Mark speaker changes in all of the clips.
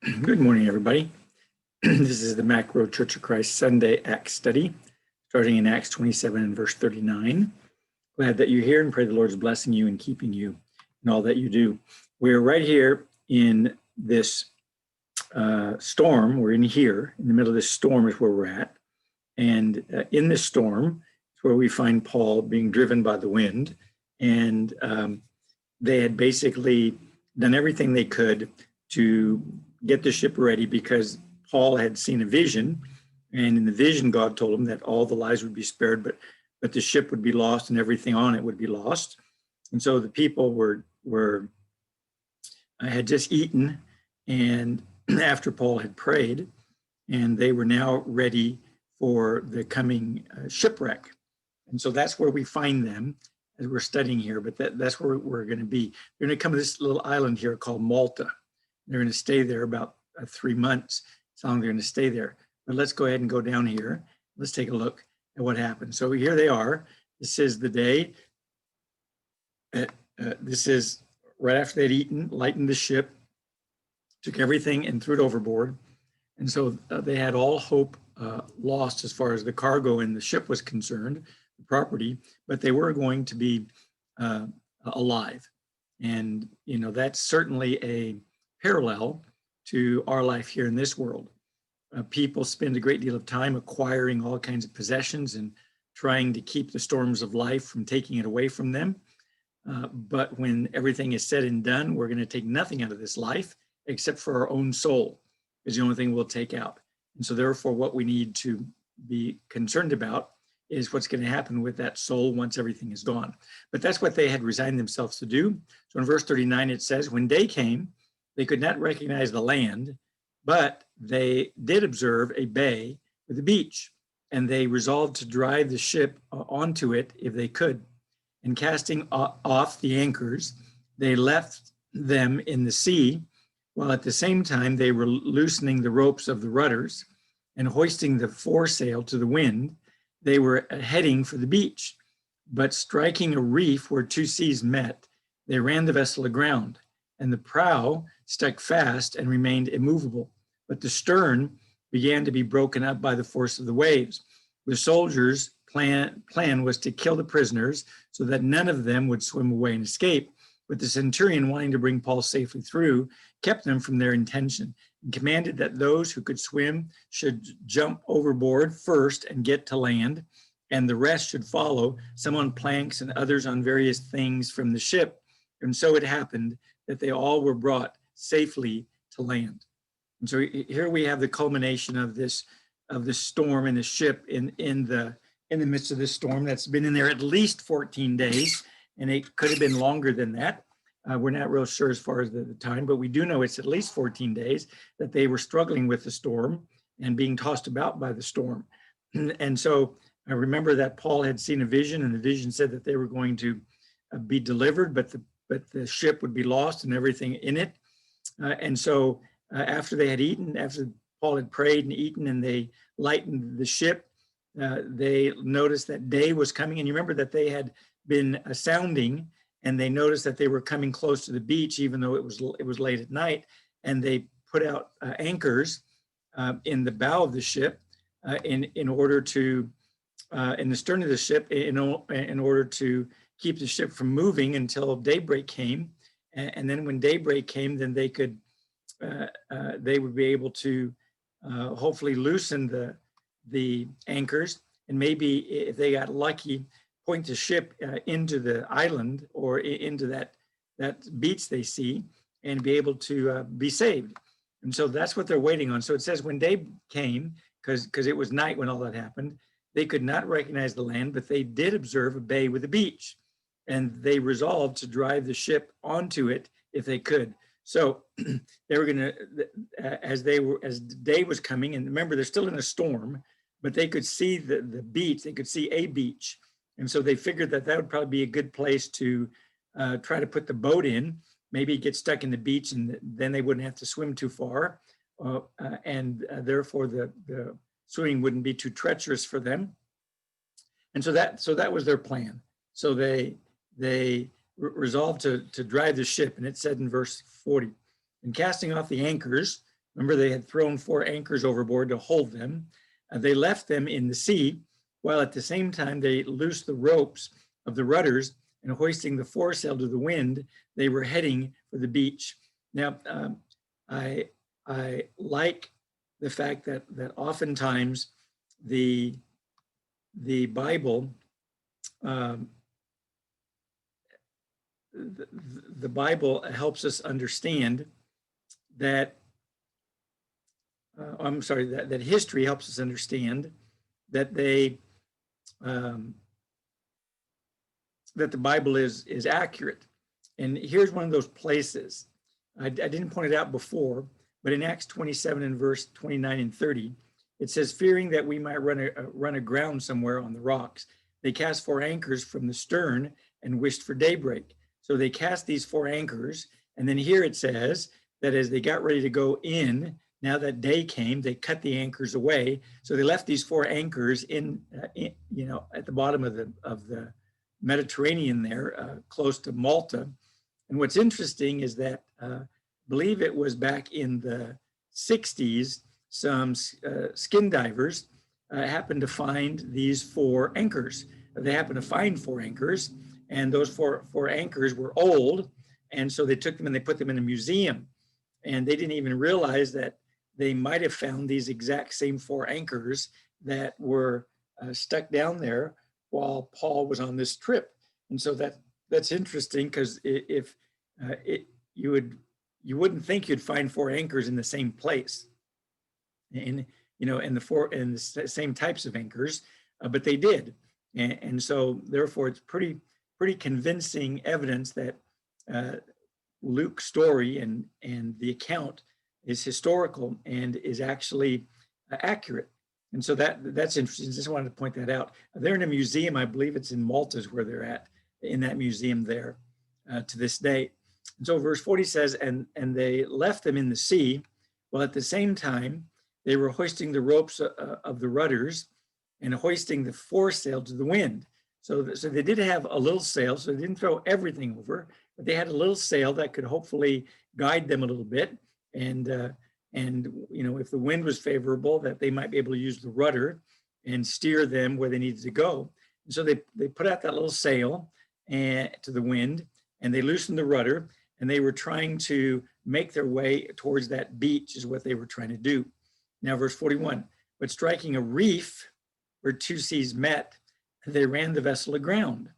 Speaker 1: Good morning, everybody. This is the Mack Road Church of Christ Sunday Acts study, starting in Acts 27 and verse 39. Glad that you're here and pray the Lord's blessing you and keeping you in all that you do. We're right here in this storm. We're in here, in the middle of this storm is where we're at. And in this storm is where we find Paul being driven by the wind. And they had basically done everything they could to get the ship ready because Paul had seen a vision, and in the vision God told him that all the lives would be spared, but the ship would be lost and everything on it would be lost. And so the people had just eaten, and after Paul had prayed, and they were now ready for the coming shipwreck. And so that's where we find them as we're studying here, but that's where we're going to be. They're going to come to this little island here called Malta. They're going to stay there about 3 months. That's how long they're going to stay there. But let's go ahead and go down here. Let's take a look at what happened. So here they are. This is the day. This is right after they'd eaten, lightened the ship, took everything and threw it overboard. And so they had all hope lost as far as the cargo in the ship was concerned, the property, but they were going to be alive. And, you know, that's certainly a parallel to our life here in this world. People spend a great deal of time acquiring all kinds of possessions and trying to keep the storms of life from taking it away from them. But when everything is said and done, we're going to take nothing out of this life except for our own soul is the only thing we'll take out. And so therefore, what we need to be concerned about is what's going to happen with that soul once everything is gone. But that's what they had resigned themselves to do. So in verse 39, it says, when day came, they could not recognize the land, but they did observe a bay with a beach, and they resolved to drive the ship onto it if they could. And casting off the anchors, they left them in the sea, while at the same time they were loosening the ropes of the rudders and hoisting the foresail to the wind. They were heading for the beach, but striking a reef where two seas met, they ran the vessel aground, and the prow stuck fast and remained immovable, but the stern began to be broken up by the force of the waves. The soldiers' plan was to kill the prisoners so that none of them would swim away and escape. But the centurion, wanting to bring Paul safely through, kept them from their intention and commanded that those who could swim should jump overboard first and get to land, and the rest should follow, some on planks and others on various things from the ship. And so it happened that they all were brought safely to land. And so here we have the culmination of this storm and the ship in the midst of this storm that's been in there at least 14 days, and it could have been longer than that. We're not real sure as far as the time, but we do know it's at least 14 days that they were struggling with the storm and being tossed about by the storm. And so I remember that Paul had seen a vision, and the vision said that they were going to be delivered, but the ship would be lost and everything in it. And so after they had eaten, after Paul had prayed and eaten, and they lightened the ship, they noticed that day was coming. And you remember that they had been sounding, and they noticed that they were coming close to the beach, even though it was late at night. And they put out anchors in the bow of the ship in order to, in the stern of the ship, in order to keep the ship from moving until daybreak came. And then when daybreak came, then they would be able to hopefully loosen the anchors, and maybe if they got lucky, point the ship into the island or into that beach they see, and be able to be saved. And so that's what they're waiting on. So it says when day came, because it was night when all that happened, they could not recognize the land, but they did observe a bay with a beach, and they resolved to drive the ship onto it if they could. So they were going to, as day was coming, and remember they're still in a storm, but they could see the beach, they could see a beach. And so they figured that would probably be a good place to try to put the boat in, maybe get stuck in the beach, and then they wouldn't have to swim too far. And therefore the swimming wouldn't be too treacherous for them. And so that was their plan. So they resolved to drive the ship. And it said in verse 40, and casting off the anchors, Remember, they had thrown 4 anchors overboard to hold them. They left them in the sea, while at the same time they loosed the ropes of the rudders, and hoisting the foresail to the wind, they were heading for the beach. Now, I like the fact that oftentimes the Bible, the Bible helps us understand that, I'm sorry, that history helps us understand that that the Bible is accurate. And here's one of those places. I didn't point it out before, but in Acts 27 and verse 29 and 30, it says, fearing that we might run aground somewhere on the rocks, they cast 4 anchors from the stern and wished for daybreak. So they cast these 4 anchors. And then here it says that as they got ready to go in, now that day came, they cut the anchors away. So they left these 4 anchors in at the bottom of the Mediterranean there, close to Malta. And what's interesting is that I believe it was back in the 60s, some skin divers happened to find these 4 anchors. They happened to find 4 anchors, and those four anchors were old. And so they took them and they put them in a museum. And they didn't even realize that they might have found these exact same 4 anchors that were stuck down there while Paul was on this trip. And so that's interesting, because if you wouldn't think you'd find 4 anchors in the same place, and the same types of anchors, but they did. And so therefore it's pretty convincing evidence that Luke's story and the account is historical and is actually accurate. And so that's interesting. Just wanted to point that out. They're in a museum. I believe it's in Malta is where they're at, in that museum there to this day. And so verse 40 says, and they left them in the sea, while at the same time they were hoisting the ropes of the rudders and hoisting the foresail to the wind. So they did have a little sail, so they didn't throw everything over, but they had a little sail that could hopefully guide them a little bit. And if the wind was favorable, that they might be able to use the rudder and steer them where they needed to go. And so they put out that little sail to the wind, and they loosened the rudder, and they were trying to make their way towards that beach is what they were trying to do. Now, verse 41, but striking a reef where 2 seas met, they ran the vessel aground,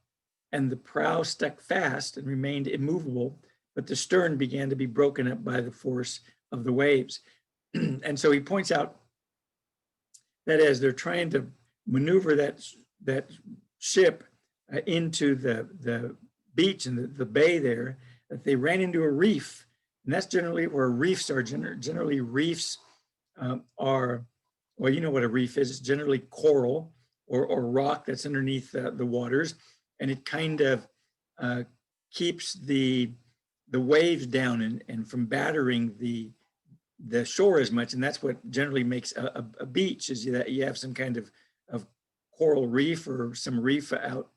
Speaker 1: and the prow stuck fast and remained immovable, but the stern began to be broken up by the force of the waves. And so he points out that as they're trying to maneuver that ship into the beach and the bay there, that they ran into a reef. And that's generally where reefs are. Generally reefs are, well, you know what a reef is. It's generally coral or rock that's underneath the waters. And it kind of keeps the waves down and from battering the shore as much. And that's what generally makes a beach, is that you have some kind of coral reef or some reef out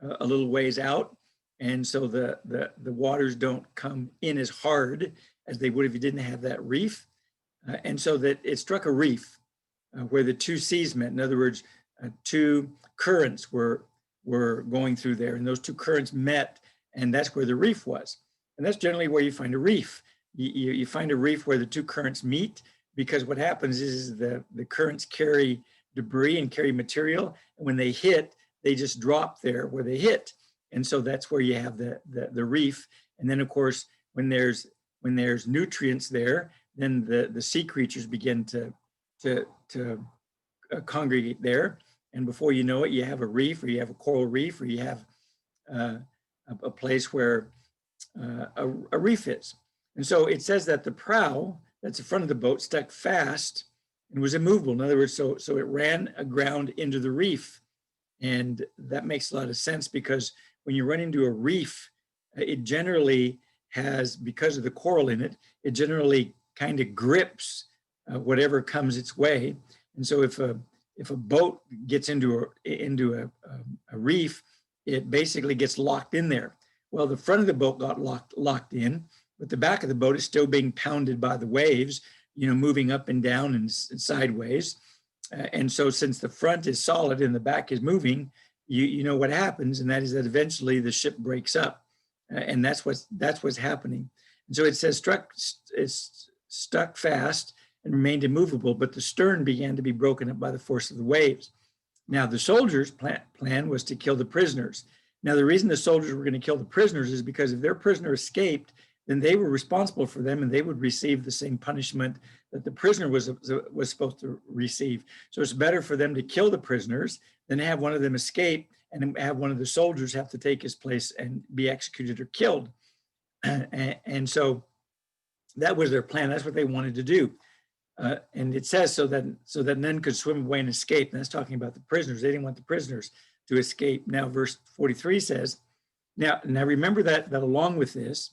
Speaker 1: a little ways out. And so the waters don't come in as hard as they would if you didn't have that reef. And so that it struck a reef where the 2 seas met. In other words, 2 currents were going through there, and those 2 currents met, and that's where the reef was. And that's generally where you find a reef. You find a reef where the 2 currents meet, because what happens is the currents carry debris and carry material, and when they hit, they just drop there where they hit. And so that's where you have the reef. And then, of course, when there's nutrients there, then the sea creatures begin to congregate there. And before you know it, you have a reef, or you have a coral reef, or you have a place where a reef is. And so it says that the prow that's in front of the boat stuck fast and was immovable. In other words, so it ran aground into the reef. And that makes a lot of sense, because when you run into a reef, it generally has, because of the coral in it, it generally kind of grips whatever comes its way. And so if a boat gets into a reef, it basically gets locked in there. Well, the front of the boat got locked in, but the back of the boat is still being pounded by the waves, moving up and down and sideways. And so since the front is solid and the back is moving, you know what happens, and that is that eventually the ship breaks up. And that's what's happening. And so it says stuck fast and remained immovable, but the stern began to be broken up by the force of the waves. Now the soldiers' plan was to kill the prisoners. Now the reason the soldiers were going to kill the prisoners is because if their prisoner escaped, then they were responsible for them and they would receive the same punishment that the prisoner was supposed to receive. So it's better for them to kill the prisoners than have one of them escape and have one of the soldiers have to take his place and be executed or killed. And so that was their plan. That's what they wanted to do. And it says so that none could swim away and escape. And that's talking about the prisoners. They didn't want the prisoners to escape. Now, verse 43 says, now remember that along with this,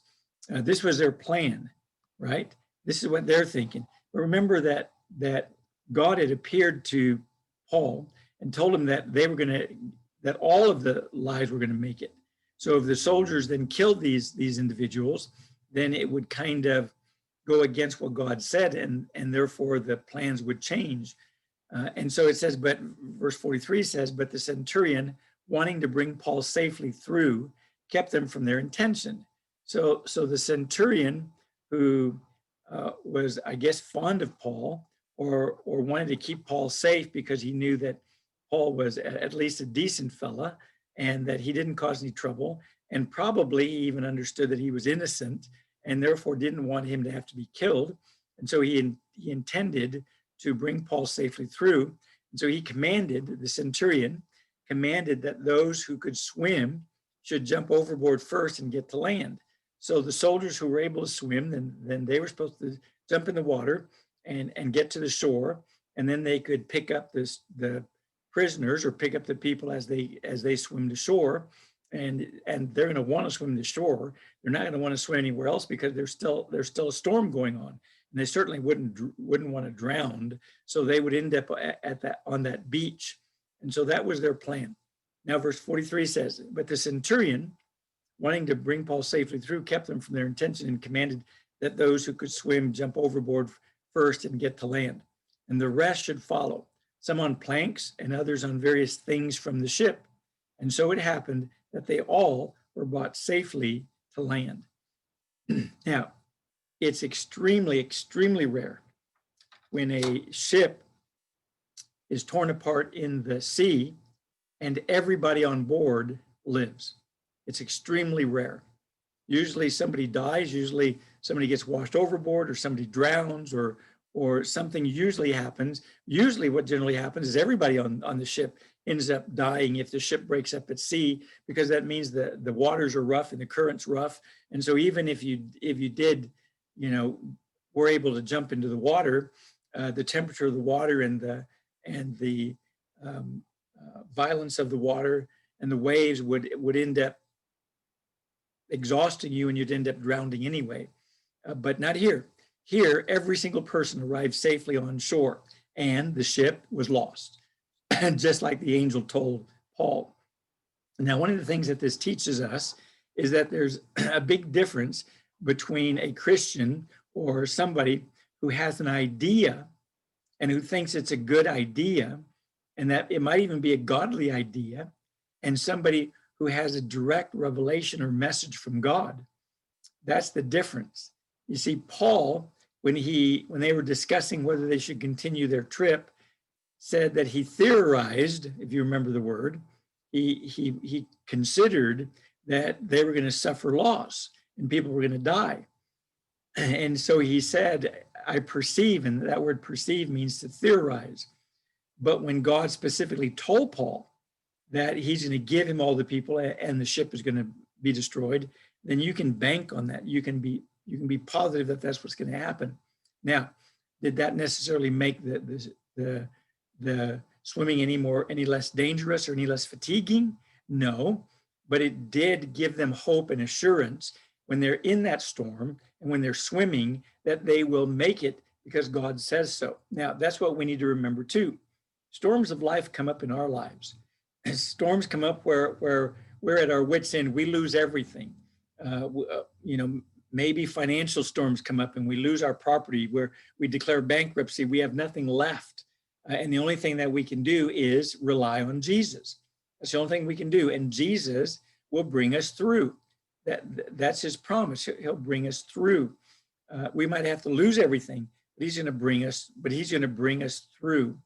Speaker 1: this was their plan, right? This is what they're thinking. But remember that God had appeared to Paul and told him that that all of the lives were going to make it. So if the soldiers then killed these individuals, then it would kind of go against what God said, and therefore the plans would change. And so it says, but verse 43 says, but the centurion, wanting to bring Paul safely through, kept them from their intention. So the centurion, who was, I guess, fond of Paul, or wanted to keep Paul safe because he knew that Paul was at least a decent fella and that he didn't cause any trouble, and probably even understood that he was innocent and therefore didn't want him to have to be killed. And so he intended to bring Paul safely through. And so he commanded, the centurion commanded that those who could swim should jump overboard first and get to land. So the soldiers who were able to swim, then they were supposed to jump in the water and get to the shore, and then they could pick up the prisoners or pick up the people as they swim to shore, and they're going to want to swim to shore. They're not going to want to swim anywhere else because there's still a storm going on, and they certainly wouldn't want to drown. So they would end up on that beach, and so that was their plan. Now, verse 43 says, but the centurion, wanting to bring Paul safely through, kept them from their intention and commanded that those who could swim jump overboard first and get to land, and the rest should follow, some on planks and others on various things from the ship. And so it happened that they all were brought safely to land. Now, it's extremely, extremely rare when a ship is torn apart in the sea and everybody on board lives. It's extremely rare. Usually somebody dies, usually somebody gets washed overboard or somebody drowns or something usually happens. Usually what generally happens is everybody on the ship ends up dying if the ship breaks up at sea, because that means that the waters are rough and the current's rough. And so even if you did, were able to jump into the water, the temperature of the water and the violence of the water and the waves would end up exhausting you, and you'd end up drowning anyway. But not here. Here, every single person arrived safely on shore, and the ship was lost, just like the angel told Paul. Now, one of the things that this teaches us is that there's a big difference between a Christian or somebody who has an idea and who thinks it's a good idea, and that it might even be a godly idea, and somebody who has a direct revelation or message from God. That's the difference. You see, Paul, when they were discussing whether they should continue their trip, said that he theorized, if you remember the word, he considered that they were going to suffer loss and people were going to die. And so he said, I perceive, and that word perceive means to theorize. But when God specifically told Paul that he's going to give him all the people and the ship is going to be destroyed, then you can bank on that. You can be positive that that's what's going to happen. Now, did that necessarily make the swimming any less dangerous or any less fatiguing? No, but it did give them hope and assurance when they're in that storm and when they're swimming that they will make it because God says so. Now, that's what we need to remember too. Storms of life come up in our lives. Storms come up where we're at our wits' end. We lose everything. maybe financial storms come up and we lose our property, where we declare bankruptcy, we have nothing left. And the only thing that we can do is rely on Jesus. That's the only thing we can do. And Jesus will bring us through. That's his promise. He'll bring us through. We might have to lose everything, but he's going to bring us through,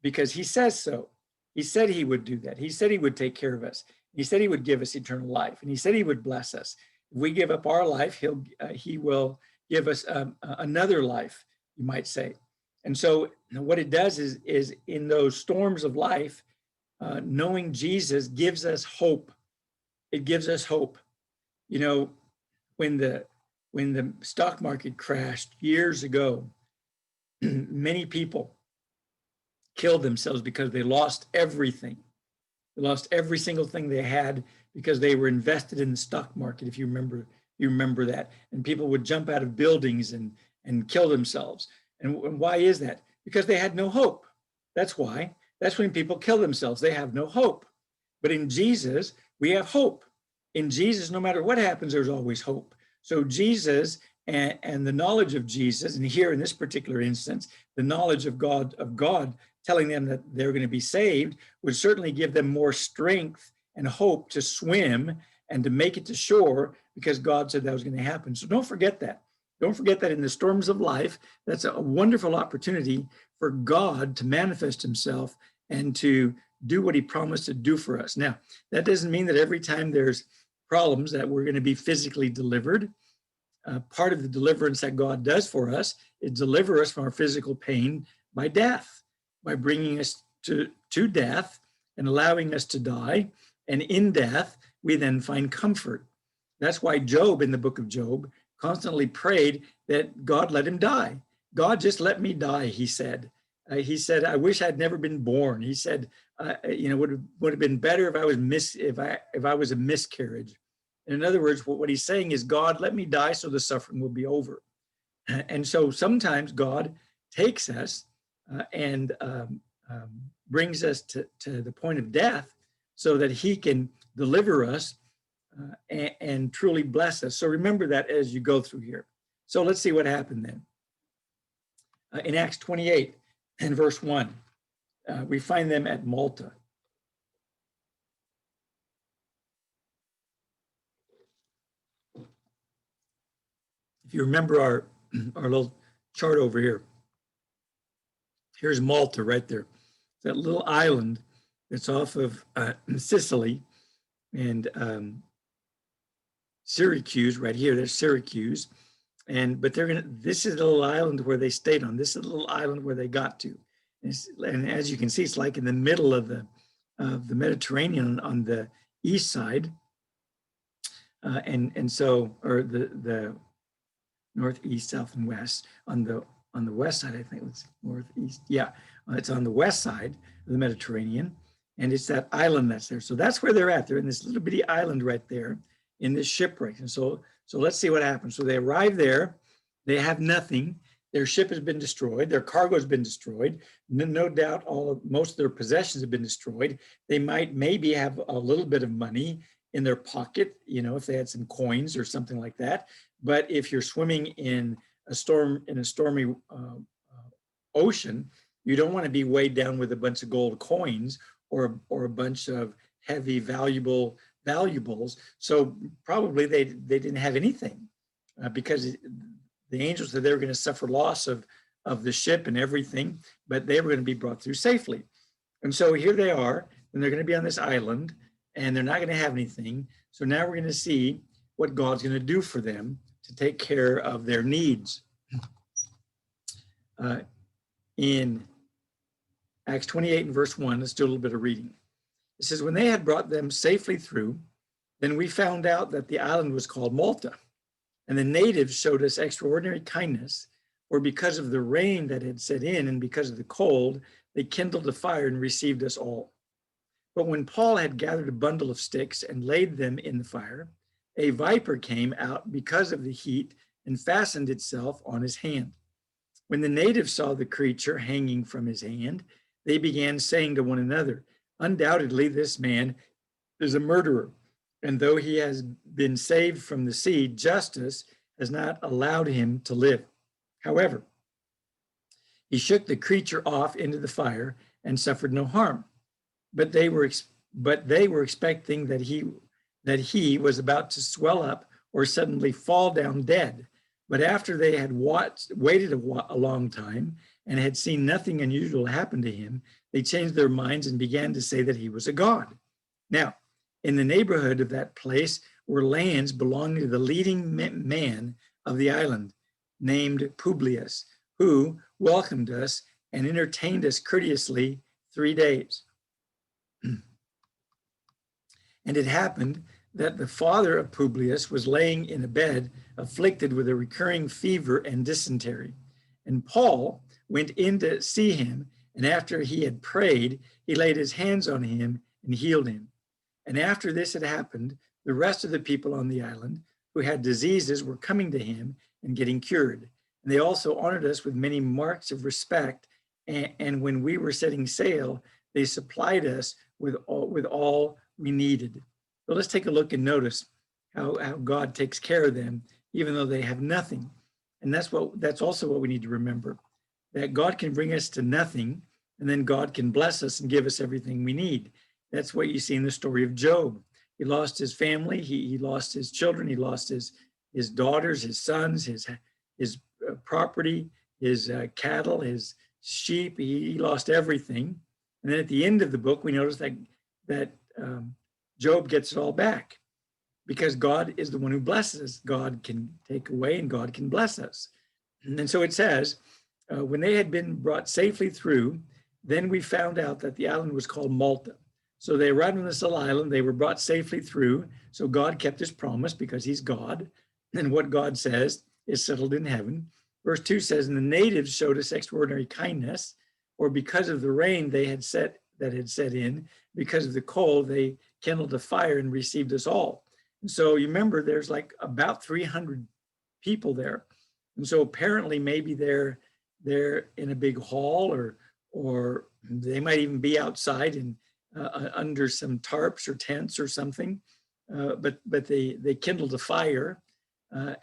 Speaker 1: because he says so. He said he would do that. He said he would take care of us. He said he would give us eternal life, and he said he would bless us. If we give up our life, he will give us another life, you might say. And so what it does is in those storms of life, knowing Jesus gives us hope. It gives us hope. You know, when the stock market crashed years ago, many people killed themselves because they lost everything. They lost every single thing they had because they were invested in the stock market. If you remember that. And people would jump out of buildings and kill themselves. And why is that? Because they had no hope. That's why. That's when people kill themselves. They have no hope. But in Jesus, we have hope. In Jesus, no matter what happens, there's always hope. So Jesus and the knowledge of Jesus, and here in this particular instance, the knowledge of God telling them that they're going to be saved, would certainly give them more strength and hope to swim and to make it to shore, because God said that was going to happen. So don't forget that. Don't forget that in the storms of life, that's a wonderful opportunity for God to manifest himself and to do what he promised to do for us. Now, that doesn't mean that every time there's problems that we're going to be physically delivered. Part of the deliverance that God does for us is deliver us from our physical pain by death, by bringing us to death and allowing us to die. And in death, we then find comfort. That's why Job, in the book of Job, constantly prayed that God let him die. God, just let me die, he said. He said, I wish I'd never been born. He said, would have been better if I was a miscarriage. In other words, what he's saying is, God, let me die so the suffering will be over. And so sometimes God takes us and brings us to the point of death so that he can deliver us and truly bless us. So remember that as you go through here. So let's see what happened then. In Acts 28 and verse 1, we find them at Malta. If you remember our little chart over here, here's Malta right there. That little island that's off of Sicily, and Syracuse right here. There's Syracuse, but this is the little island where they stayed on. This is the little island where they got to, and as you can see, it's like in the middle of the Mediterranean on the east side, and so, or the northeast, south, and west. On the west side, I think it's northeast. Yeah, it's on the west side of the Mediterranean, and it's that island that's there. So that's where they're at. They're in this little bitty island right there in this shipwreck. And so let's see what happens. So they arrive there. They have nothing. Their ship has been destroyed. Their cargo has been destroyed. No doubt most of their possessions have been destroyed. They might maybe have a little bit of money in their pocket, if they had some coins or something like that. But if you're swimming in a stormy ocean, you don't want to be weighed down with a bunch of gold coins or a bunch of heavy valuables. So probably they didn't have anything because the angels said they were going to suffer loss of the ship and everything, but they were going to be brought through safely. And so here they are, and they're going to be on this island, and they're not going to have anything. So now we're going to see what God's going to do for them to take care of their needs. In Acts 28 and verse 1, let's do a little bit of reading. It says, when they had brought them safely through, then we found out that the island was called Malta. And the natives showed us extraordinary kindness, for because of the rain that had set in and because of the cold, they kindled a fire and received us all. But when Paul had gathered a bundle of sticks and laid them in the fire, a viper came out because of the heat and fastened itself on his hand. When the natives saw the creature hanging from his hand, they began saying to one another, undoubtedly this man is a murderer, and though he has been saved from the sea, justice has not allowed him to live. However, he shook the creature off into the fire and suffered no harm. But they were expecting that he was about to swell up or suddenly fall down dead. But after they had waited a long time and had seen nothing unusual happen to him, they changed their minds and began to say that he was a god. Now, in the neighborhood of that place were lands belonging to the leading man of the island, named Publius, who welcomed us and entertained us courteously 3 days. And it happened that the father of Publius was laying in a bed, afflicted with a recurring fever and dysentery. And Paul went in to see him, and after he had prayed, he laid his hands on him and healed him. And after this had happened, the rest of the people on the island who had diseases were coming to him and getting cured. And they also honored us with many marks of respect. And when we were setting sail, they supplied us with all we needed. So let's take a look and notice how God takes care of them, even though they have nothing. And that's also what we need to remember, that God can bring us to nothing, and then God can bless us and give us everything we need. That's what you see in the story of Job. He lost his family, he lost his children, he lost his daughters, his sons, his property, his cattle, his sheep. He lost everything. And then at the end of the book, we notice that Job gets it all back, because God is the one who blesses us. God can take away and God can bless us. And so it says, when they had been brought safely through, then we found out that the island was called Malta. So they arrived on this little island. They were brought safely through. So God kept his promise because he's God. And what God says is settled in heaven. Verse 2 says, and the natives showed us extraordinary kindness, or because of the rain that had set in, because of the cold, they kindled a fire and received us all. And so you remember there's like about 300 people there. And so apparently maybe they're in a big hall, or they might even be outside and under some tarps or tents or something. But they kindled a fire.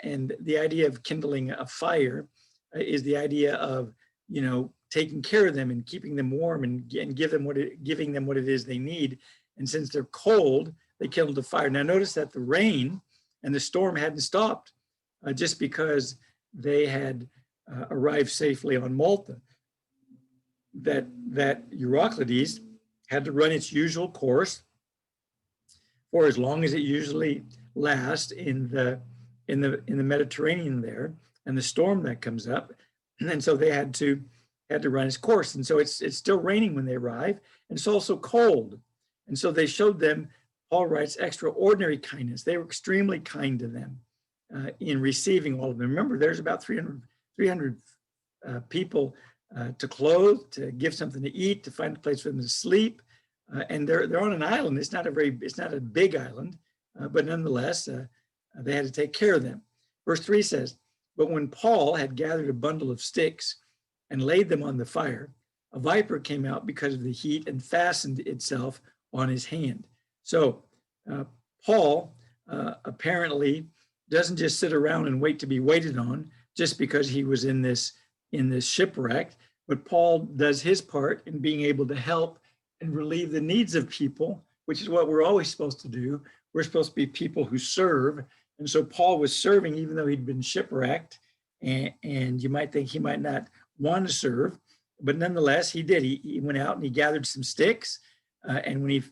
Speaker 1: And the idea of kindling a fire is the idea of, taking care of them and keeping them warm and giving them what it is they need. And since they're cold, they kindled a fire. Now notice that the rain and the storm hadn't stopped just because they had arrived safely on Malta. That Euroclides had to run its usual course for as long as it usually lasts in the Mediterranean there, and the storm that comes up, and so they had to run its course. And so it's still raining when they arrive, and it's also cold. And so they showed them, Paul writes, extraordinary kindness. They were extremely kind to them in receiving all of them. Remember, there's about 300 people to clothe, to give something to eat, to find a place for them to sleep. And they're on an island. It's not a big island, but nonetheless, they had to take care of them. Verse 3 says, but when Paul had gathered a bundle of sticks and laid them on the fire, a viper came out because of the heat and fastened itself on his hand. So Paul apparently doesn't just sit around and wait to be waited on just because he was in this shipwreck, but Paul does his part in being able to help and relieve the needs of people, which is what we're always supposed to do. We're supposed to be people who serve. And so Paul was serving even though he'd been shipwrecked, and you might think he might not want to serve, but nonetheless he did. He went out and he gathered some sticks, and when he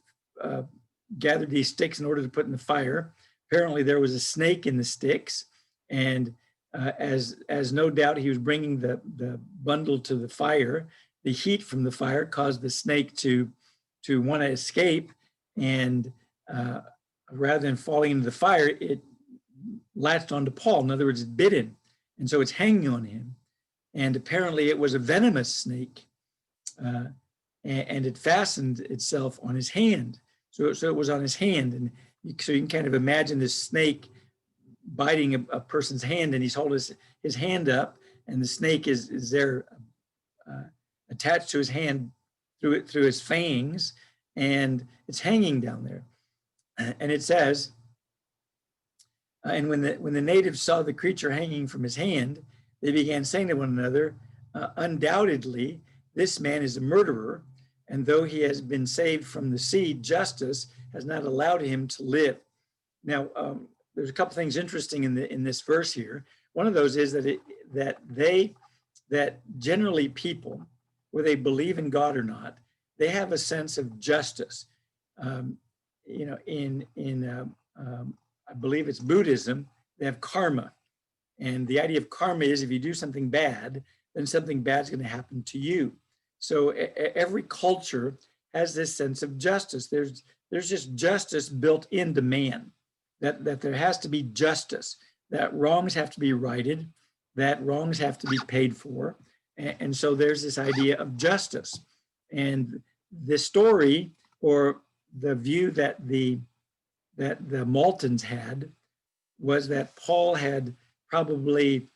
Speaker 1: gathered these sticks in order to put in the fire, apparently there was a snake in the sticks, and as no doubt he was bringing the bundle to the fire, the heat from the fire caused the snake to want to escape, and rather than falling into the fire, it latched onto Paul. In other words, it bit him, and so it's hanging on him. And apparently it was a venomous snake, and it fastened itself on his hand. So it was on his hand, and so you can kind of imagine this snake biting a person's hand, and he's holding his hand up, and the snake is there attached to his hand through his fangs, and it's hanging down there. And it says, And when the natives saw the creature hanging from his hand, they began saying to one another, undoubtedly, this man is a murderer, and though he has been saved from the sea, justice has not allowed him to live. Now, there's a couple things interesting in this verse here. One of those is that generally people, whether they believe in God or not, they have a sense of justice. I believe it's Buddhism, they have karma. And the idea of karma is if you do something bad, then something bad is going to happen to you. So every culture has this sense of justice. There's just justice built into man, that there has to be justice, that wrongs have to be righted, that wrongs have to be paid for. And so there's this idea of justice. And the story, or the view that the Maltans had, was that Paul had probably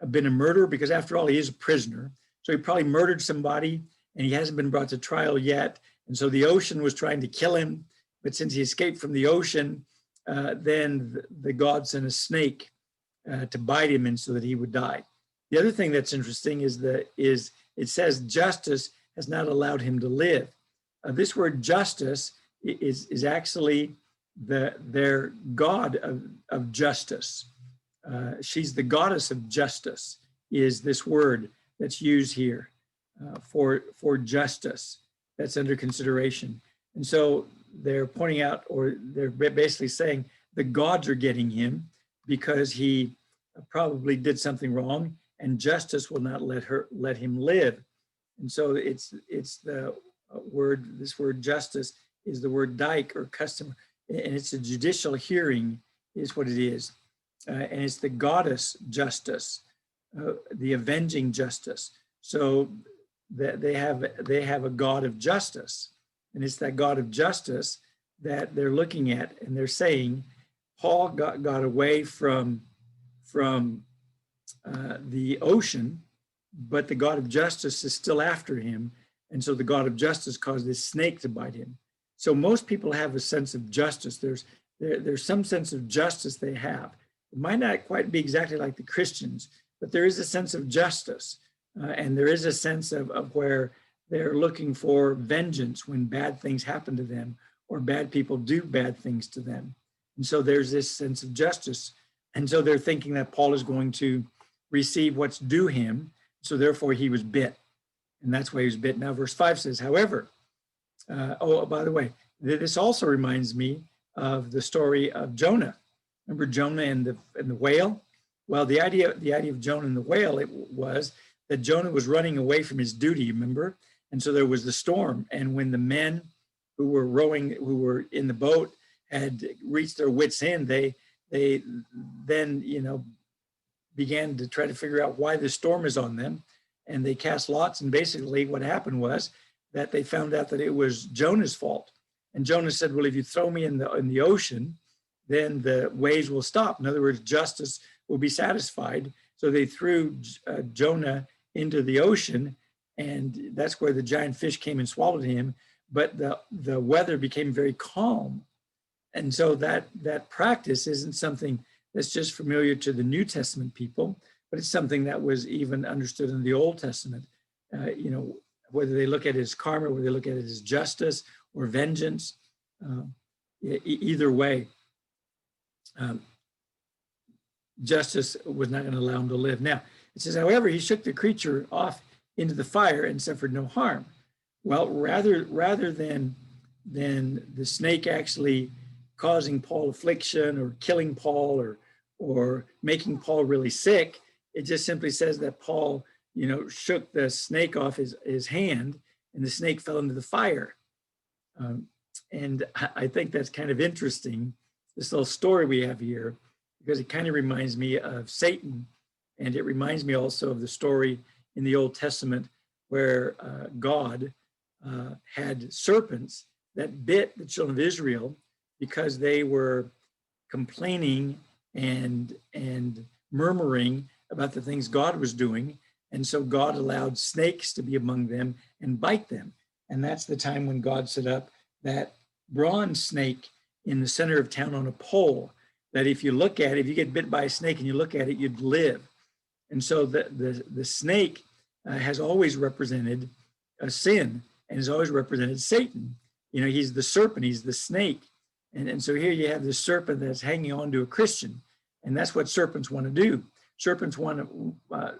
Speaker 1: been a murderer, because after all, he is a prisoner. So he probably murdered somebody, and he hasn't been brought to trial yet. And so the ocean was trying to kill him. But since he escaped from the ocean, then the God sent a snake to bite him, and so that he would die. The other thing that's interesting is it says justice has not allowed him to live. This word justice is actually their God of justice. She's the goddess of justice, is this word that's used here for justice that's under consideration. And so they're pointing out, or they're basically saying the gods are getting him because he probably did something wrong, and justice will not let him live. And so it's the word, this word justice is the word dike, or custom, and it's a judicial hearing is what it is. And it's the goddess justice, the avenging justice. So they have a God of justice, and it's that God of justice that they're looking at, and they're saying Paul got away from the ocean, but the God of justice is still after him, and so the God of justice caused this snake to bite him. So most people have a sense of justice. There's some sense of justice they have. It might not quite be exactly like the Christians, but there is a sense of justice, and there is a sense of where they're looking for vengeance when bad things happen to them, or bad people do bad things to them. And so there's this sense of justice. And so they're thinking that Paul is going to receive what's due him, so therefore he was bit. And that's why he was bit. Now verse 5 says, however, by the way, this also reminds me of the story of Jonah. Remember Jonah and the whale? Well, the idea of Jonah and the whale, it was that Jonah was running away from his duty, remember? And so there was the storm. And when the men who were rowing, who were in the boat, had reached their wits' end, they then, began to try to figure out why the storm is on them. And they cast lots. And basically what happened was that they found out that it was Jonah's fault. And Jonah said, well, if you throw me in the ocean, then the waves will stop. In other words, justice will be satisfied. So they threw Jonah into the ocean, and that's where the giant fish came and swallowed him. But the weather became very calm. And so that practice isn't something that's just familiar to the New Testament people, but it's something that was even understood in the Old Testament. Whether they look at it as karma, whether they look at it as justice or vengeance, either way, justice was not going to allow him to live. Now, it says, however, he shook the creature off into the fire and suffered no harm. Well, rather than the snake actually causing Paul affliction or killing Paul or making Paul really sick, it just simply says that Paul, shook the snake off his hand, and the snake fell into the fire. And I think that's kind of interesting, this little story we have here, because it kind of reminds me of Satan. And it reminds me also of the story in the Old Testament where God had serpents that bit the children of Israel because they were complaining and murmuring about the things God was doing. And so God allowed snakes to be among them and bite them. And that's the time when God set up that bronze snake in the center of town on a pole. that if you look at it, if you get bit by a snake and you look at it, you'd live. And so the snake has always represented a sin and has always represented Satan. You know, he's the serpent, he's the snake. And so here you have this serpent that's hanging on to a Christian. And that's what serpents want to do. Serpents want to,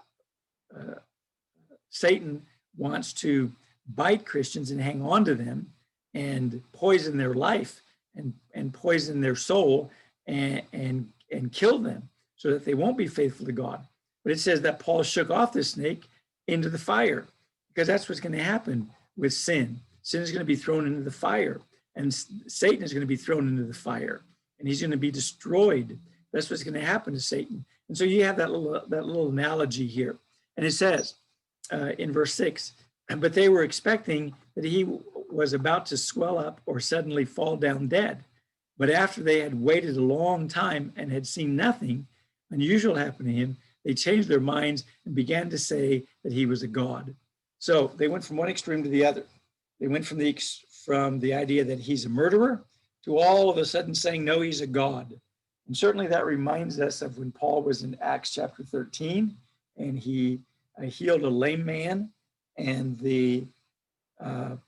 Speaker 1: Satan wants to bite Christians and hang on to them and poison their life and poison their soul and kill them so that they won't be faithful to God. But it says that Paul shook off the snake into the fire, because that's what's going to happen with sin. Sin is going to be thrown into the fire, and Satan is going to be thrown into the fire, and he's going to be destroyed. That's what's going to happen to Satan. And so you have that little analogy here. And it says in verse 6, but they were expecting that he was about to swell up or suddenly fall down dead. But after they had waited a long time and had seen nothing unusual happen to him, they changed their minds and began to say that he was a god. So they went from one extreme to the other. They went from the idea that he's a murderer to all of a sudden saying, no, he's a god. And certainly that reminds us of when Paul was in Acts chapter 13, and he healed a lame man, and the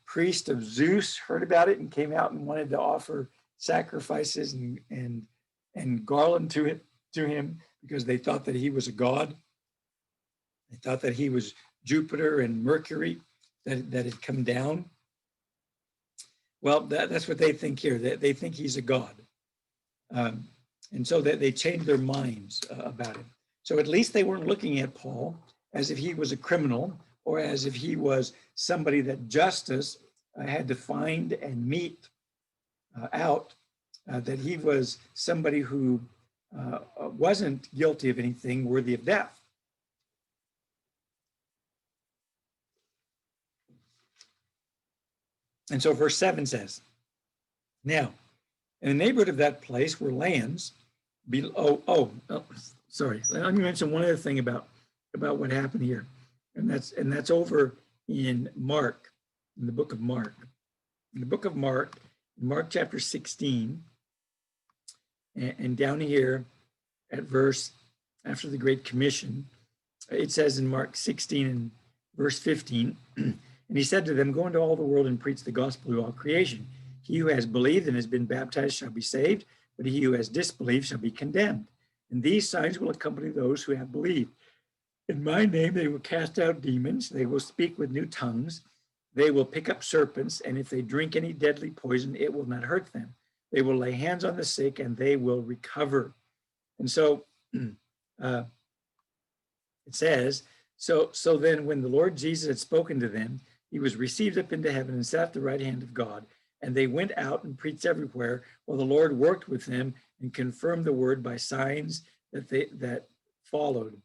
Speaker 1: priest of Zeus heard about it and came out and wanted to offer sacrifices and garland to him because they thought that he was a god. They thought that he was Jupiter and Mercury that had come down. Well, that's what they think here. They think he's a god. And so they changed their minds about him. So at least they weren't looking at Paul as if he was a criminal or as if he was somebody that justice had to find and mete out, that he was somebody who wasn't guilty of anything worthy of death. And so verse 7 says, now, in the neighborhood of that place were lands. Sorry. Let me mention one other thing about what happened here, and that's over in Mark, in the book of Mark. In the book of Mark, Mark chapter 16, and down here at verse after the Great Commission, it says in Mark 16 and verse 15, and he said to them, go into all the world and preach the gospel to all creation. He who has believed and has been baptized shall be saved, but he who has disbelieved shall be condemned. And these signs will accompany those who have believed. In my name they will cast out demons, they will speak with new tongues, they will pick up serpents, and if they drink any deadly poison, it will not hurt them. They will lay hands on the sick and they will recover. And so it says, so then when the Lord Jesus had spoken to them, he was received up into heaven and sat at the right hand of God. And they went out and preached everywhere, while the Lord worked with them and confirmed the word by signs that followed.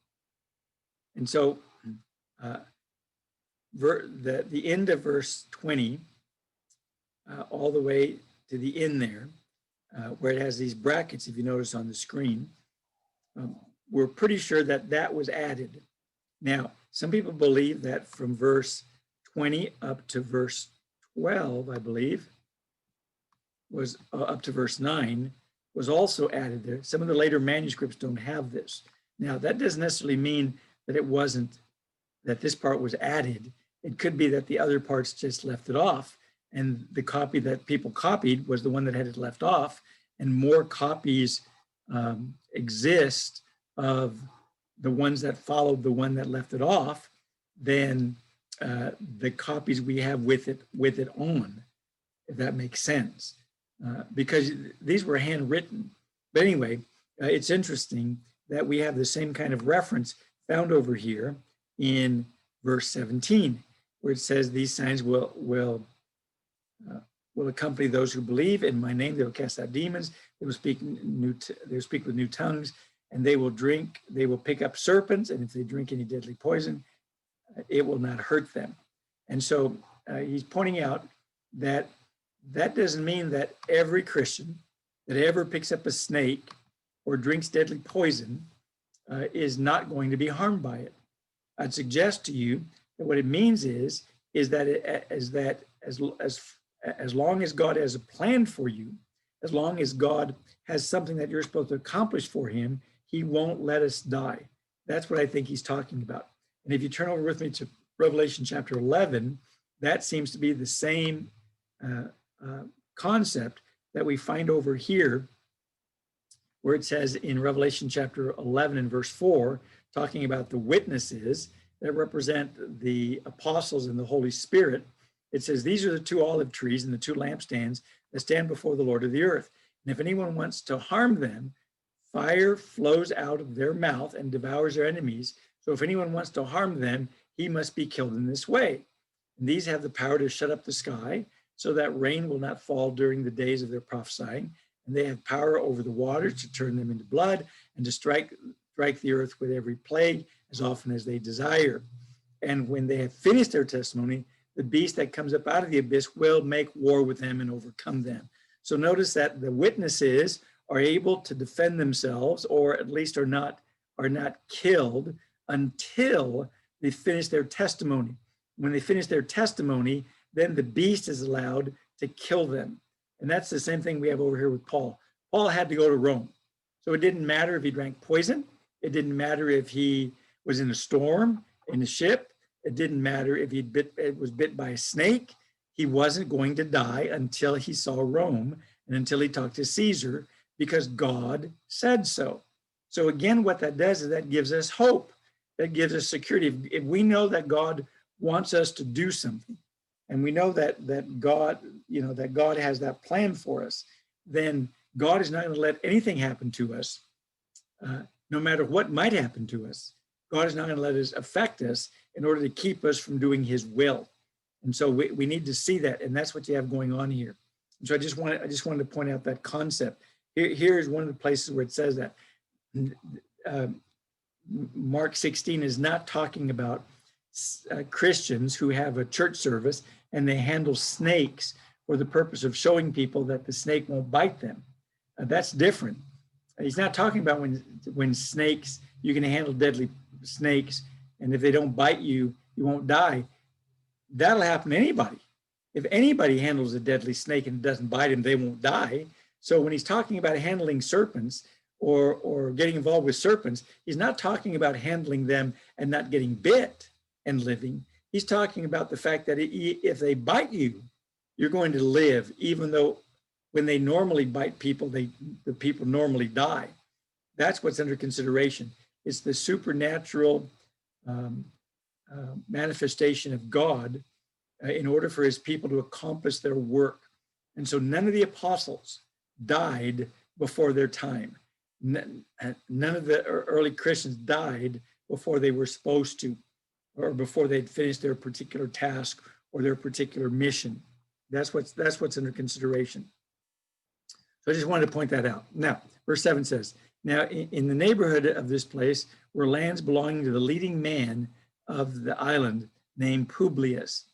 Speaker 1: And so the end of verse 20, all the way to the end there, where it has these brackets, if you notice on the screen, we're pretty sure that was added. Now, some people believe that from verse 20 up to verse 12, I believe, was up to verse 9, was also added there. Some of the later manuscripts don't have this. Now, that doesn't necessarily mean that it wasn't, that this part was added. It could be that the other parts just left it off, and the copy that people copied was the one that had it left off, and more copies exist of the ones that followed the one that left it off than the copies we have with it on, if that makes sense. Because these were handwritten. But anyway, it's interesting that we have the same kind of reference found over here in verse 17, where it says these signs will accompany those who believe. In my name they will cast out demons, they will speak with new tongues, and they will pick up serpents, and if they drink any deadly poison, it will not hurt them. And so he's pointing out that doesn't mean that every Christian that ever picks up a snake or drinks deadly poison is not going to be harmed by it. I'd suggest to you that what it means is that as long as God has a plan for you, as long as God has something that you're supposed to accomplish for him, he won't let us die. That's what I think he's talking about. And if you turn over with me to Revelation chapter 11, that seems to be the same concept that we find over here, where it says in Revelation chapter 11 and verse 4, talking about the witnesses that represent the apostles and the Holy Spirit. It says, these are the two olive trees and the two lampstands that stand before the Lord of the earth. And if anyone wants to harm them, fire flows out of their mouth and devours their enemies. So if anyone wants to harm them, he must be killed in this way. And these have the power to shut up the sky so that rain will not fall during the days of their prophesying. And they have power over the waters to turn them into blood and to strike the earth with every plague as often as they desire. And when they have finished their testimony, the beast that comes up out of the abyss will make war with them and overcome them. So notice that the witnesses are able to defend themselves, or at least are not killed until they finish their testimony. When they finish their testimony, then the beast is allowed to kill them. And that's the same thing we have over here with Paul. Paul had to go to Rome. So it didn't matter if he drank poison. It didn't matter if he was in a storm, in a ship. It didn't matter if he was bit by a snake. He wasn't going to die until he saw Rome and until he talked to Caesar, because God said so. So again, what that does is that gives us hope. That gives us security. If we know that God wants us to do something, and we know that God, that God has that plan for us, then God is not going to let anything happen to us, no matter what might happen to us. God is not going to let it affect us in order to keep us from doing his will. And so we need to see that, and that's what you have going on here. And so I just wanted to point out that concept. Here is one of the places where it says that. Mark 16 is not talking about Christians who have a church service and they handle snakes for the purpose of showing people that the snake won't bite them. That's different. He's not talking about when snakes, you can handle deadly snakes, and if they don't bite you, you won't die. That'll happen to anybody. If anybody handles a deadly snake and it doesn't bite him, they won't die. So when he's talking about handling serpents or getting involved with serpents, he's not talking about handling them and not getting bit and living. He's talking about the fact that if they bite you, you're going to live, even though when they normally bite people, the people normally die. That's what's under consideration. It's the supernatural manifestation of God in order for his people to accomplish their work. And so none of the apostles died before their time. None of the early Christians died before they were supposed to, or before they'd finished their particular task or their particular mission. That's what's under consideration. So I just wanted to point that out. Now, verse 7 says, now in the neighborhood of this place were lands belonging to the leading man of the island named Publius.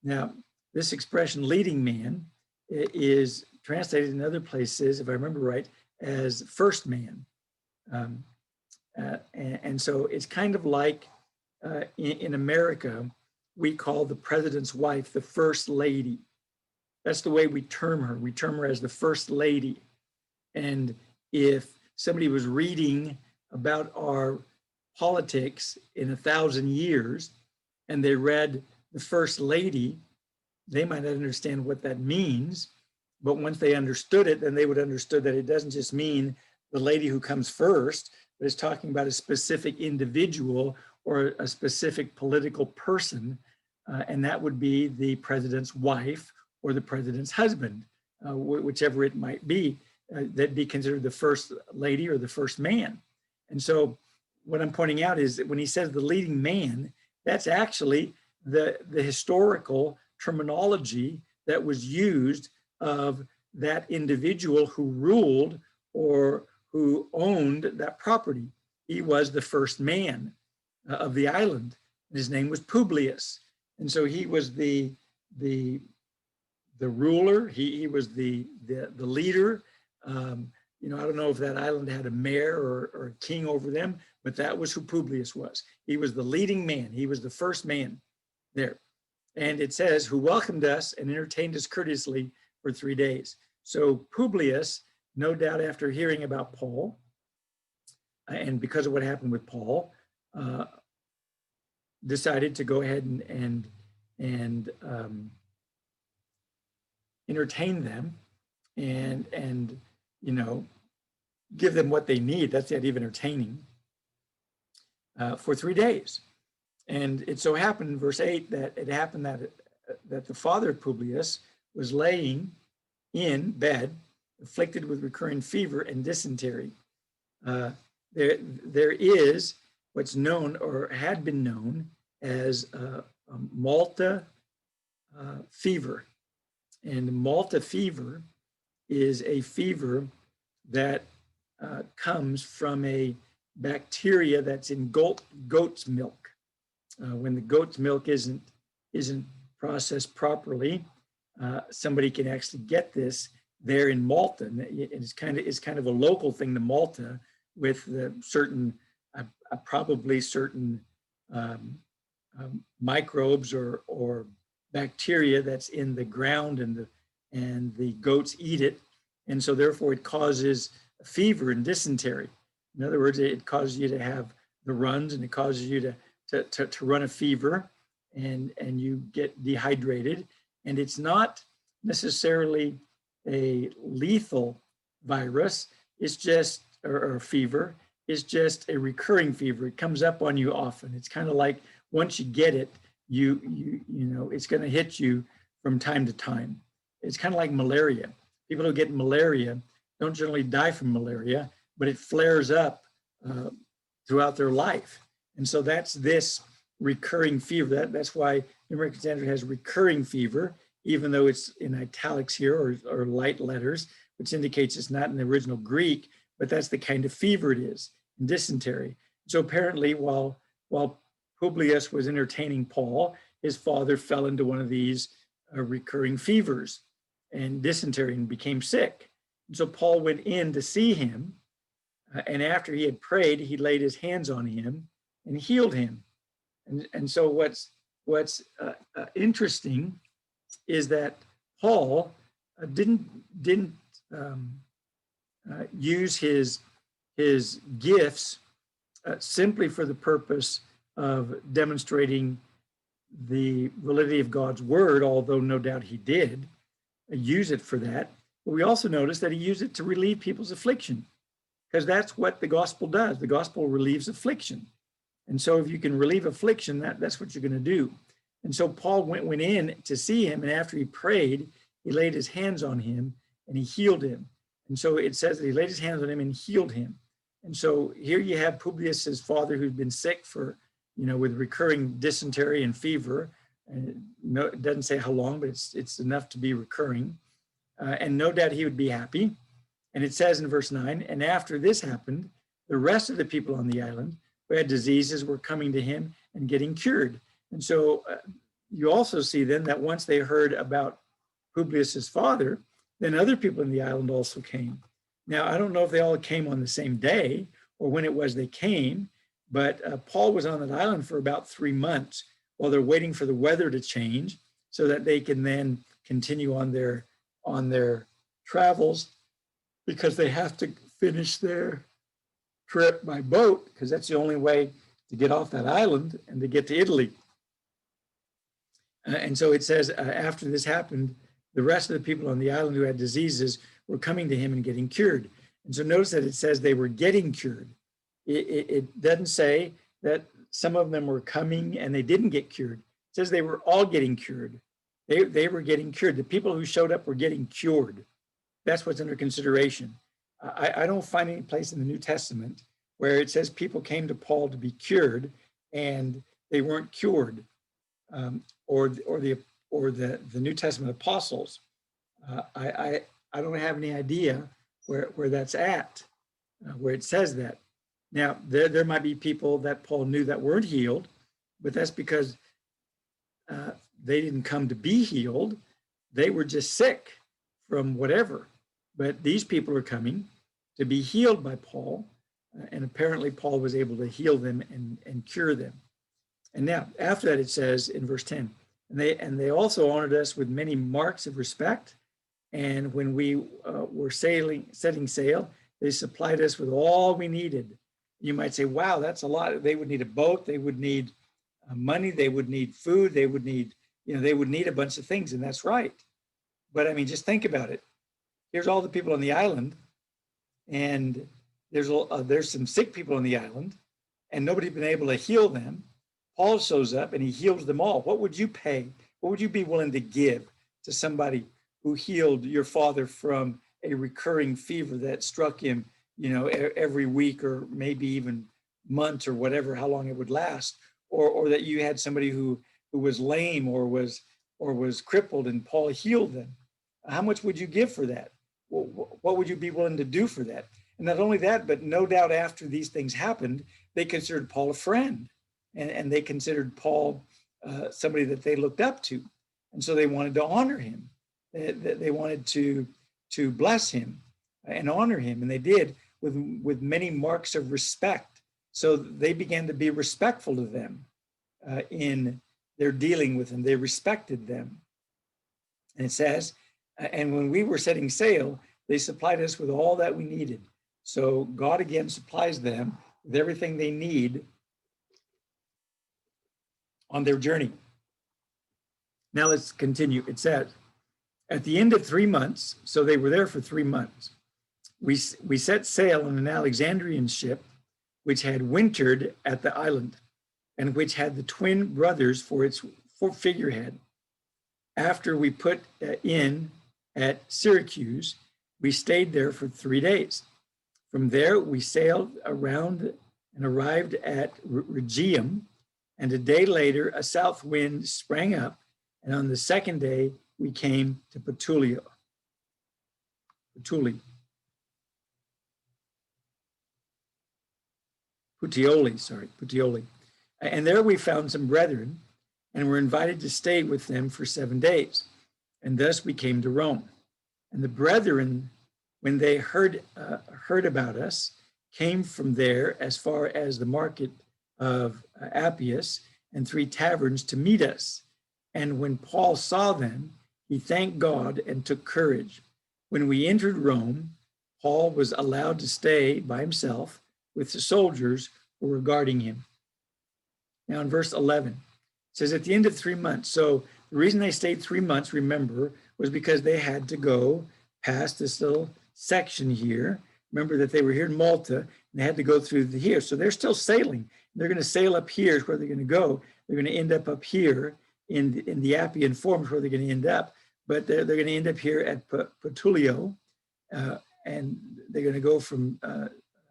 Speaker 1: Now, this expression, leading man, is translated in other places, if I remember right, as first man. And so it's kind of like in America, we call the president's wife the first lady. That's the way we term her. We term her as the first lady. And if somebody was reading about our politics in 1,000 years and they read the first lady, they might not understand what that means. But once they understood it, then they would understood that it doesn't just mean the lady who comes first, but it's talking about a specific individual or a specific political person. And that would be the president's wife or the president's husband, whichever it might be, that'd be considered the first lady or the first man. And so what I'm pointing out is that when he says the leading man, that's actually the historical terminology that was used of that individual who ruled or who owned that property. He was the first man of the island. His name was Publius. And so he was the ruler. He was the leader. I don't know if that island had a mayor or a king over them, but that was who Publius was. He was the leading man. He was the first man there. And it says, who welcomed us and entertained us courteously for 3 days. So Publius, no doubt after hearing about Paul, and because of what happened with Paul, decided to go ahead and entertain them and give them what they need. That's the idea of entertaining, for 3 days. And it so happened in verse 8 that it happened that the father of Publius was laying in bed, afflicted with recurring fever and dysentery. There is what's known or had been known as Malta fever. And Malta fever is a fever that comes from a bacteria that's in goat's milk. When the goat's milk isn't processed properly, somebody can actually get this there in Malta. And it's kind of a local thing to Malta, with the certain probably certain microbes or bacteria that's in the ground, and the goats eat it, and so therefore it causes fever and dysentery. In other words, it causes you to have the runs, and it causes you to run a fever, and you get dehydrated. And it's not necessarily a lethal virus. It's just, or fever, is just a recurring fever. It comes up on you often. It's kind of like once you get it, you know it's going to hit you from time to time. It's kind of like malaria. People who get malaria don't generally die from malaria, but it flares up throughout their life. And so that's this recurring fever. That's why the American Standard has recurring fever, even though it's in italics here or light letters, which indicates it's not in the original Greek, but that's the kind of fever it is, and dysentery. So apparently while Publius was entertaining Paul, his father fell into one of these recurring fevers and dysentery and became sick. And so Paul went in to see him, and after he had prayed, he laid his hands on him and healed him. And so what's interesting is that Paul didn't use his gifts simply for the purpose of demonstrating the validity of God's word, although no doubt he did use it for that. But we also notice that he used it to relieve people's affliction, because that's what the gospel does. The gospel relieves affliction. And so if you can relieve affliction, that's what you're going to do. And so Paul went in to see him, and after he prayed, he laid his hands on him and he healed him. And so it says that he laid his hands on him and healed him. And so here you have Publius's father, who'd been sick for, with recurring dysentery and fever. And it doesn't say how long, but it's enough to be recurring. And no doubt he would be happy. And it says in verse 9, and after this happened, the rest of the people on the island who had diseases were coming to him and getting cured. And so you also see then that once they heard about Publius's father, then other people in the island also came. Now, I don't know if they all came on the same day or when it was they came, but Paul was on that island for about 3 months while they're waiting for the weather to change so that they can then continue on their travels, because they have to finish their trip by boat, because that's the only way to get off that island and to get to Italy. And so it says, after this happened, the rest of the people on the island who had diseases were coming to him and getting cured. And so notice that it says they were getting cured. It doesn't say that some of them were coming and they didn't get cured. It says they were all getting cured. They were getting cured. The people who showed up were getting cured. That's what's under consideration. I don't find any place in the New Testament where it says people came to Paul to be cured and they weren't cured, or the New Testament apostles. I don't have any idea where that's at, where it says that. Now, there might be people that Paul knew that weren't healed, but that's because they didn't come to be healed. They were just sick from whatever. But these people are coming to be healed by Paul, and apparently Paul was able to heal them and cure them. And now, after that, it says in verse 10, and they also honored us with many marks of respect, And when we were setting sail, they supplied us with all we needed. You might say, wow, that's a lot. They would need a boat. They would need money. They would need food. They would need, they would need a bunch of things. And that's right. But I mean, just think about it. Here's all the people on the island, and there's some sick people on the island, and nobody's been able to heal them. Paul shows up and he heals them all. What would you pay? What would you be willing to give to somebody who healed your father from a recurring fever that struck him, every week or maybe even month or whatever, how long it would last, or that you had somebody who was lame or was crippled and Paul healed them? How much would you give for that? What would you be willing to do for that? And not only that, but no doubt after these things happened, they considered Paul a friend, and they considered Paul somebody that they looked up to. And so they wanted to honor him. They wanted to bless him and honor him. And they did with many marks of respect. So they began to be respectful to them in their dealing with him. They respected them. And it says, and when we were setting sail, they supplied us with all that we needed. So God again supplies them with everything they need on their journey. Now let's continue. It says, at the end of 3 months, so they were there for 3 months, we set sail on an Alexandrian ship, which had wintered at the island, and which had the twin brothers for its figurehead. After we put in at Syracuse, we stayed there for 3 days. From there, we sailed around and arrived at Rhegium, and a day later, a south wind sprang up, and on the second day, we came to Puteoli. And there we found some brethren, and were invited to stay with them for 7 days. And thus we came to Rome. And the brethren, when they heard about us, came from there as far as the market of Appius and 3 taverns to meet us. And when Paul saw them, he thanked God and took courage. When we entered Rome, Paul was allowed to stay by himself with the soldiers who were guarding him. Now in verse 11, it says at the end of 3 months. So the reason they stayed 3 months, remember, was because they had to go past this little section here. Remember that they were here in Malta, and they had to go through here. So they're still sailing. They're going to sail up here is where they're going to go. They're going to end up here in the Appian Forum is where they're going to end up. But they're going to end up here at Puteoli, and they're going to go from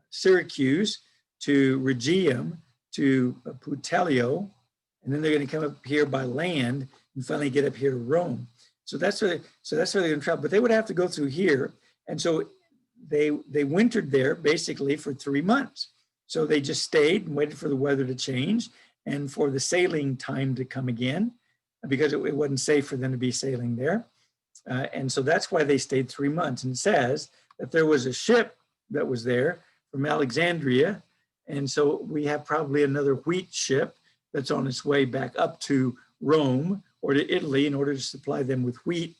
Speaker 1: Syracuse to Rhegium to Puteoli, and then they're going to come up here by land and finally get up here to Rome. So that's where they're going to travel. But they would have to go through here, and so they wintered there basically for 3 months. So they just stayed and waited for the weather to change and for the sailing time to come again, because it wasn't safe for them to be sailing there. And so that's why they stayed 3 months. And it says that there was a ship that was there from Alexandria. And so we have probably another wheat ship that's on its way back up to Rome or to Italy in order to supply them with wheat.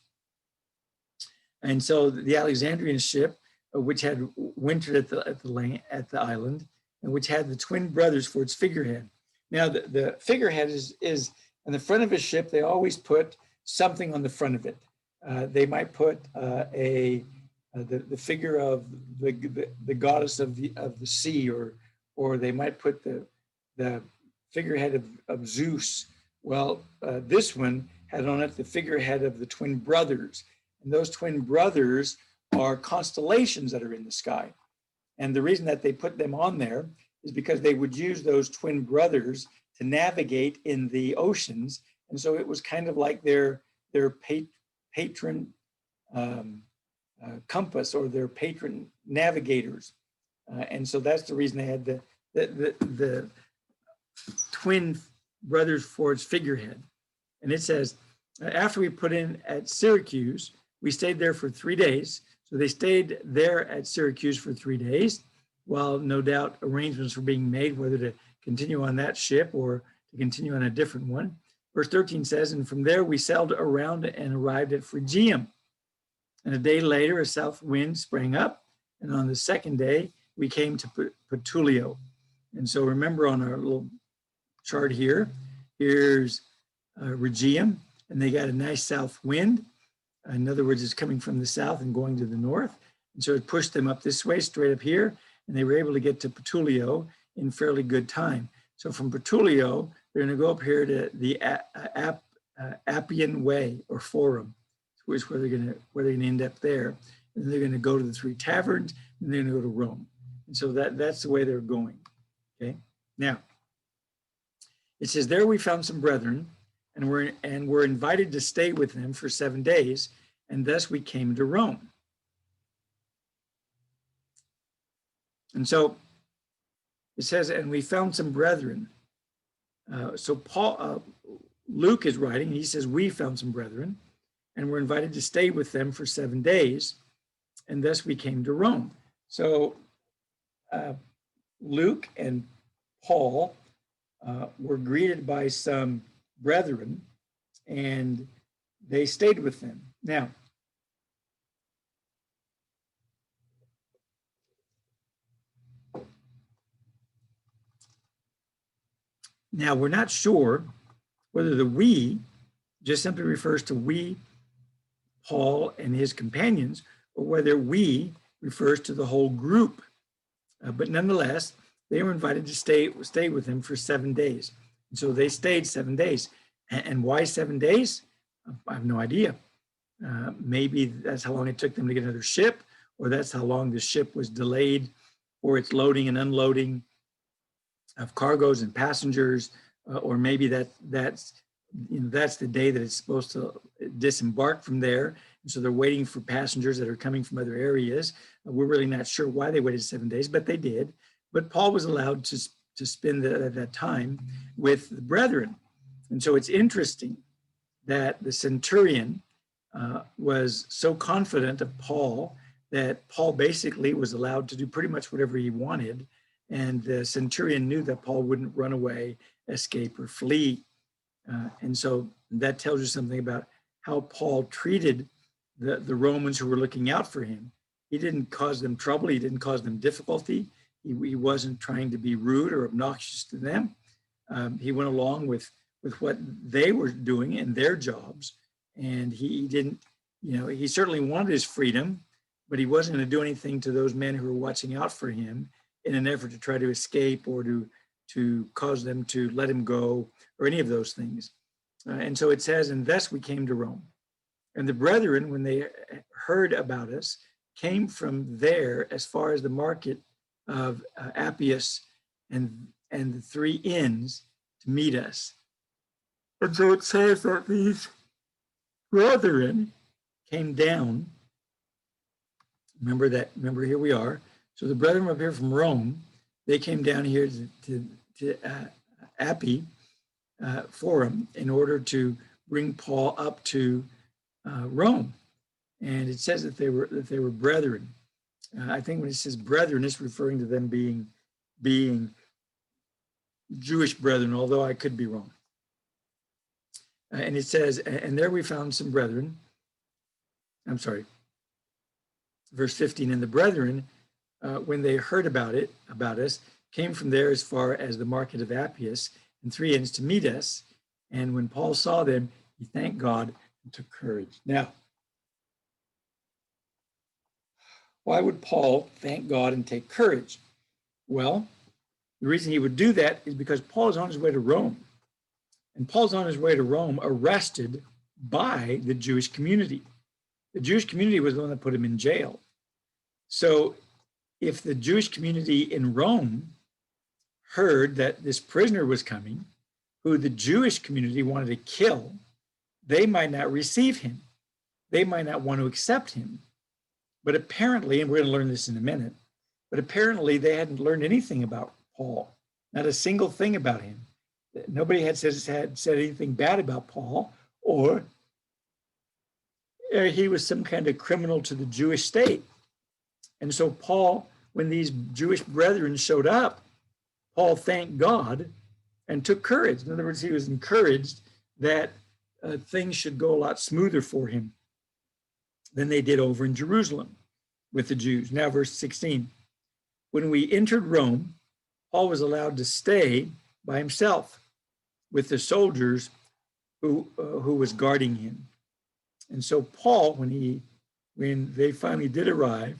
Speaker 1: And so the Alexandrian ship, which had wintered at the island, and which had the twin brothers for its figurehead. Now the figurehead is in the front of a ship. They always put something on the front of it. They might put the figure of the goddess of the sea, or they might put the figurehead of Zeus. Well, this one had on it the figurehead of the twin brothers, and those twin brothers are constellations that are in the sky. And the reason that they put them on there is because they would use those twin brothers to navigate in the oceans. And so it was kind of like their patron compass, or their patron navigators. And so that's the reason they had the twin brothers for its figurehead. And it says, after we put in at Syracuse, we stayed there for 3 days. So they stayed there at Syracuse for 3 days, while no doubt arrangements were being made whether to continue on that ship or to continue on a different one. Verse 13 says, and from there we sailed around and arrived at Rhegium. And a day later, a south wind sprang up. And on the second day, we came to Petulio. And so remember on our little chart here, here's Rhegium, and they got a nice south wind. In other words, it's coming from the south and going to the north. And so it pushed them up this way, straight up here, and they were able to get to Petulio in fairly good time. So from Petulio, they're going to go up here to the Appian Way or Forum, which is where they're going to end up there. And they're going to go to the Three Taverns, and they're going to go to Rome. And so that's the way they're going. Okay. Now, it says, there we found some brethren, and were invited to stay with them for 7 days, and thus we came to Rome. And so it says, and we found some brethren. So Luke is writing, and he says, we found some brethren, and were invited to stay with them for 7 days, and thus we came to Rome. So Luke and Paul were greeted by some brethren, and they stayed with them. Now we're not sure whether the we just simply refers to we, Paul and his companions, or whether we refers to the whole group. But nonetheless, they were invited to stay with him for 7 days. And so they stayed 7 days. And why 7 days? I have no idea. Maybe that's how long it took them to get another ship, or that's how long the ship was delayed for its loading and unloading of cargoes and passengers, or maybe that's the day that it's supposed to disembark from there. And so they're waiting for passengers that are coming from other areas. We're really not sure why they waited 7 days, but they did. But Paul was allowed to spend that time with the brethren. And so it's interesting that the centurion was so confident of Paul that Paul basically was allowed to do pretty much whatever he wanted. And the centurion knew that Paul wouldn't run away, escape, or flee. And so that tells you something about how Paul treated the Romans who were looking out for him. He didn't cause them trouble. He didn't cause them difficulty. He wasn't trying to be rude or obnoxious to them. He went along with what they were doing in their jobs. And he didn't, he certainly wanted his freedom, but he wasn't going to do anything to those men who were watching out for him in an effort to try to escape or to cause them to let him go or any of those things. And so it says, and thus we came to Rome. And the brethren, when they heard about us, came from there as far as the market of Appius and the 3 inns to meet us. And so it says that these brethren came down. Remember here we are. So the brethren up here from Rome, they came down here to Appii Forum in order to bring Paul up to Rome. And it says that they were brethren. I think when it says brethren, it's referring to them being Jewish brethren, although I could be wrong. And it says, and there we found some brethren. I'm sorry. Verse 15, and the brethren, when they heard about us, came from there as far as the market of Appius and 3 inns to meet us. And when Paul saw them, he thanked God and took courage. Now, why would Paul thank God and take courage? Well, the reason he would do that is because Paul is on his way to Rome. And Paul's on his way to Rome arrested by the Jewish community. The Jewish community was the one that put him in jail. So if the Jewish community in Rome heard that this prisoner was coming, who the Jewish community wanted to kill, they might not receive him. They might not want to accept him. But apparently, and we're going to learn this in a minute, but apparently they hadn't learned anything about Paul, not a single thing about him. Nobody had said anything bad about Paul, or he was some kind of criminal to the Jewish state. And so Paul, when these Jewish brethren showed up, Paul thanked God and took courage. In other words, he was encouraged that things should go a lot smoother for him. than they did over in Jerusalem with the Jews. Now, verse 16. When we entered Rome, Paul was allowed to stay by himself with the soldiers who was guarding him. And so Paul, when they finally did arrive,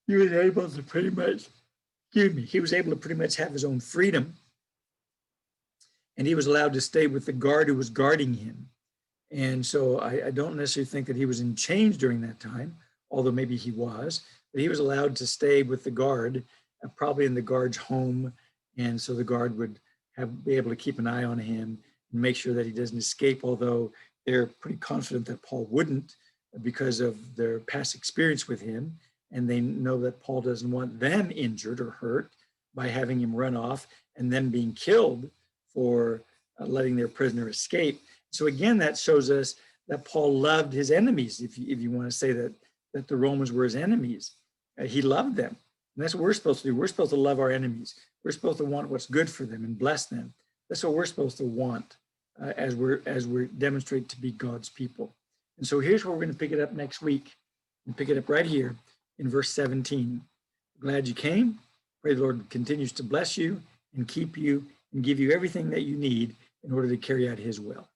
Speaker 1: he was able to pretty much have his own freedom. And he was allowed to stay with the guard who was guarding him. And so I don't necessarily think that he was in chains during that time, although maybe he was, but he was allowed to stay with the guard, probably in the guard's home. And so the guard would be able to keep an eye on him and make sure that he doesn't escape, although they're pretty confident that Paul wouldn't because of their past experience with him. And they know that Paul doesn't want them injured or hurt by having him run off and then being killed for letting their prisoner escape. So again, that shows us that Paul loved his enemies, if you want to say that the Romans were his enemies. He loved them. And that's what we're supposed to do. We're supposed to love our enemies. We're supposed to want what's good for them and bless them. That's what we're supposed to want as we demonstrate to be God's people. And so here's where we're going to pick it up next week. And pick it up right here in verse 17. Glad you came. Pray the Lord continues to bless you and keep you and give you everything that you need in order to carry out his will.